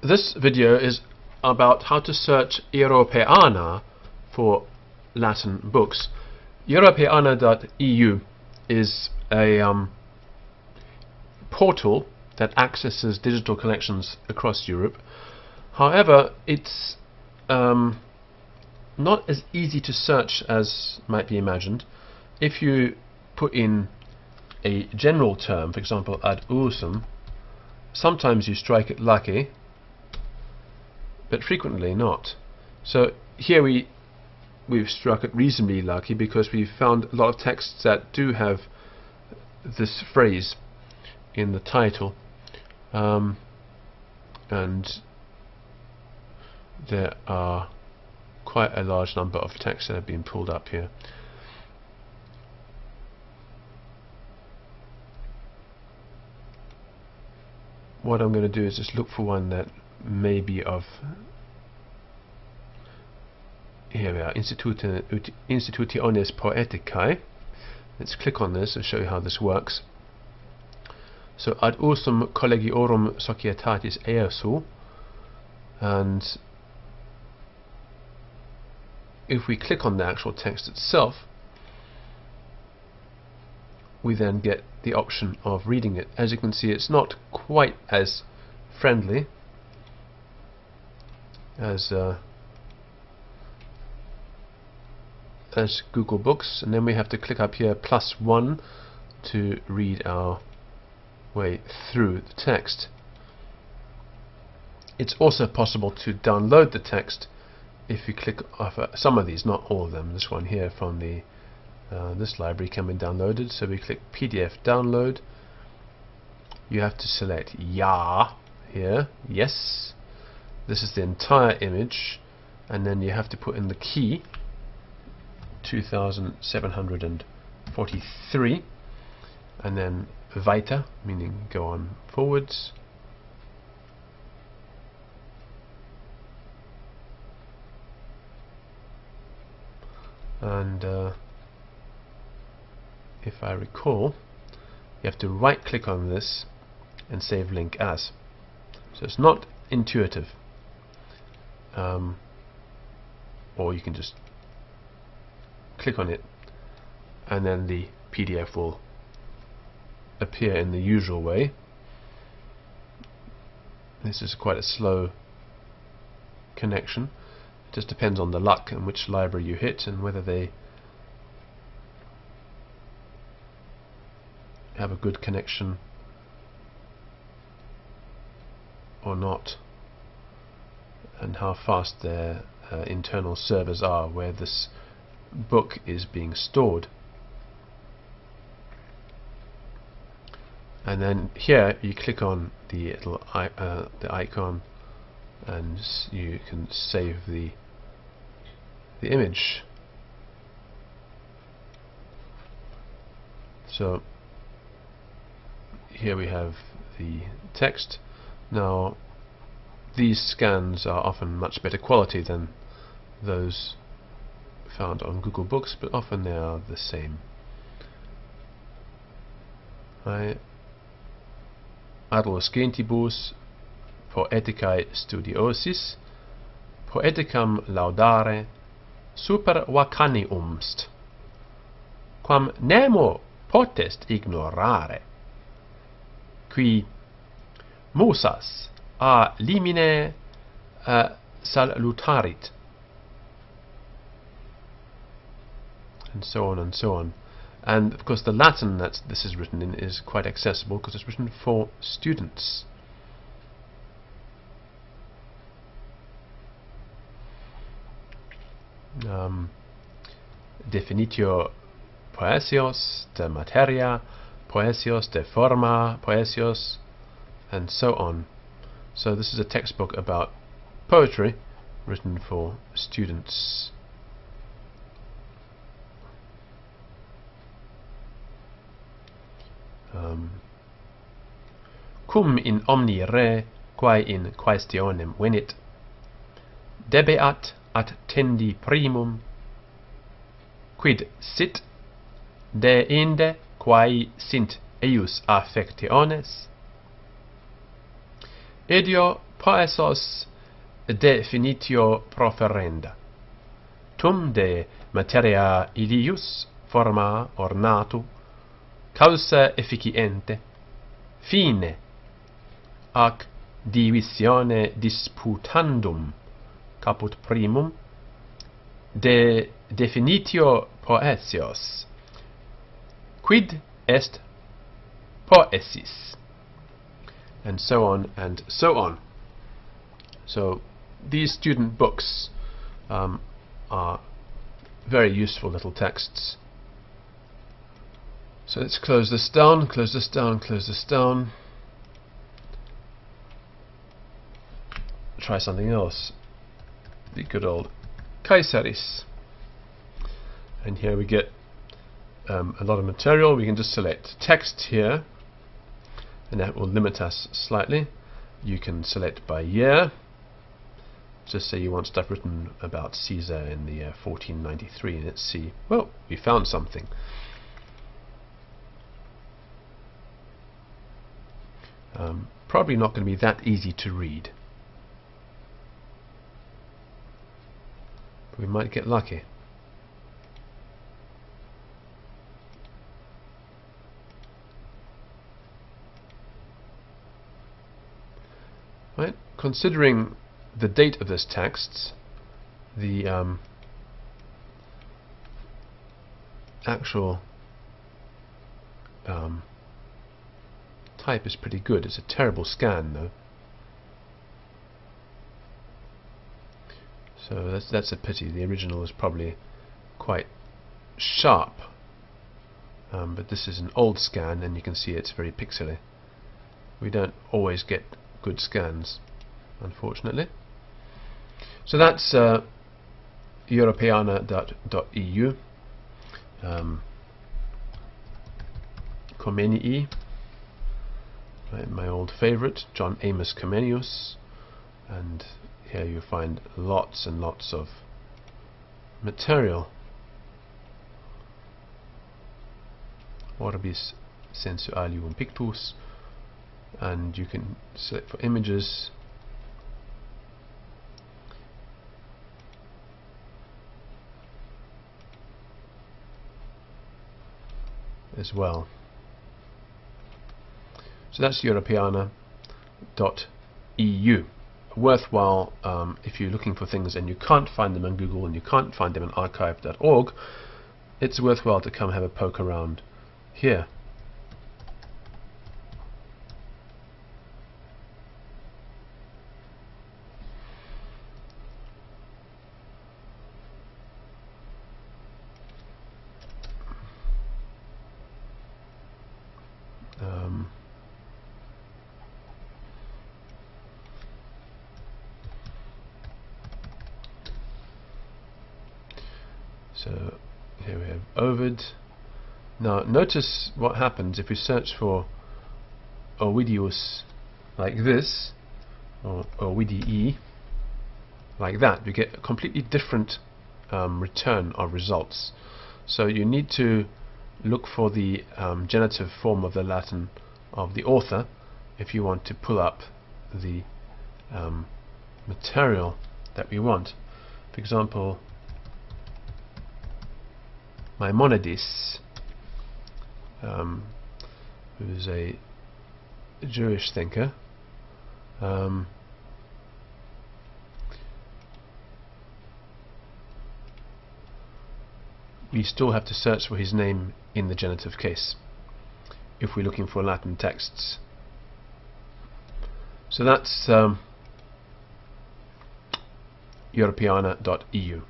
This video is about how to search Europeana for Latin books. Europeana.eu is a portal that accesses digital collections across Europe. However, it's not as easy to search as might be imagined. If you put in a general term, for example ad usum, sometimes you strike it lucky, but frequently not. So here we've struck it reasonably lucky because we've found a lot of texts that do have this phrase in the title, and there are quite a large number of texts that have been pulled up here. What I'm going to do is just look for one that may be of, here we are, Institutiones Poeticae. Let's click on this and show you how this works. So ad usum collegiorum societatis ESU, and if we click on the actual text itself, we then get the option of reading it. As you can see, it's not quite as friendly as Google Books, and then we have to click up here +1 to read our way through the text. It's also possible to download the text if you click off some of these, not all of them. This one here from the this library can be downloaded, so we click PDF download. You have to select Ja here, yes. This is the entire image, and then you have to put in the key 2743, and then weiter, meaning go on forwards. And if I recall, you have to right click on this and save link as. So it's not intuitive, or you can just click on it and then the PDF will appear in the usual way. This is quite a slow connection. It just depends on the luck and which library you hit and whether they have a good connection or not, and how fast their internal servers are where this book is being stored. And then here you click on the little the icon, and you can save the image. So here we have the text. Now these scans are often much better quality than those found on Google Books, but often they are the same. Adolescentibus poeticae studiosis poeticam laudare super vacaniumst, quam nemo potest ignorare, qui musas a limine salutarit, and so on and so on. And of course the Latin that this is written in is quite accessible because it's written for students. Definitio poesios de materia, poesios de forma, poesios, and so on. So this is a textbook about poetry written for students. Cum in omni re quae in quaestionem venit, debeat attendi primum, quid sit de inde quae sint eius affectiones, Edio poesos definitio proferenda. Tum de materia ilius forma ornatu, causa efficiente, fine, ac divisione disputandum, caput primum, de definitio poesios, quid est poesis, and so on and so on. So these student books are very useful little texts. So let's close this down, close this down, close this down. Try something else. The good old Caesaris. And here we get a lot of material. We can just select text here, and that will limit us slightly. You can select by year. Just say you want stuff written about Caesar in the year 1493, and let's see. Well, we found something. Probably not going to be that easy to read, but we might get lucky. Right, considering the date of this text, the actual type is pretty good. It's a terrible scan though, so that's a pity. The original is probably quite sharp, but this is an old scan, and you can see it's very pixely. We don't always get good scans, unfortunately. So that's Europeana.eu, Comenii, right, my old favourite, John Amos Comenius, and here you find lots and lots of material. Orbis sensualium pictus, and you can select for images. As well. So that's Europeana.eu. Worthwhile if you're looking for things and you can't find them on Google and you can't find them on archive.org, it's worthwhile to come have a poke around here. So here we have Ovid. Now notice what happens if we search for Ovidius like this, or Ovidii like that. We get a completely different return of results. So you need to look for the genitive form of the Latin of the author if you want to pull up the material that we want. For example, Maimonides, who's a Jewish thinker, we still have to search for his name in the genitive case if we're looking for Latin texts. So that's Europeana.eu.